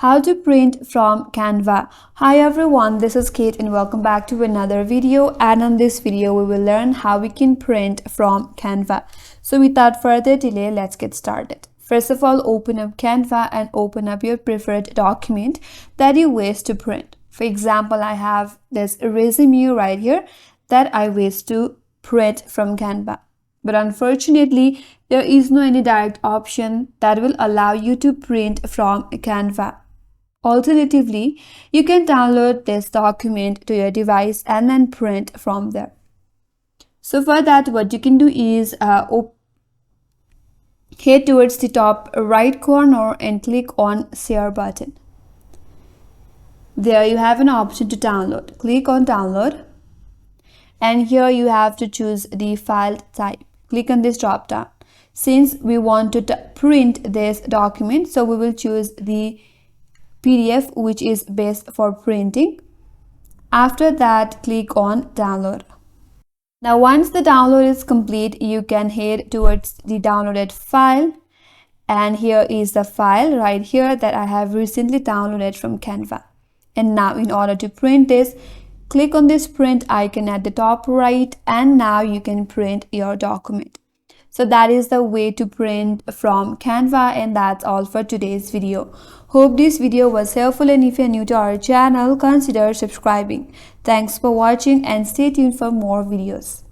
How to print from Canva. Hi everyone, this is Kate and welcome back to another video, and on this video we will learn how we can print from Canva. So without further delay, let's get started. First of all, open up Canva and open up your preferred document that you wish to print. For example, I have this resume right here that I wish to print from Canva. But unfortunately, there is no any direct option that will allow you to print from Canva. Alternatively, you can download this document to your device and then print from there. So for that, what you can do is head towards the top right corner and click on Share button. There you have an option to download. Click on Download, and here you have to choose the file type. Click on this drop down. Since we want to print this document, so we will choose the PDF, which is best for printing. After that, click on Download. Now once the download is complete, you can head towards the downloaded file, and here is the file right here that I have recently downloaded from Canva. And now in order to print this, click on this print icon at the top right, and now you can print your document. So that is the way to print from Canva, and that's all for today's video. Hope this video was helpful, and if you're new to our channel, consider subscribing. Thanks for watching and stay tuned for more videos.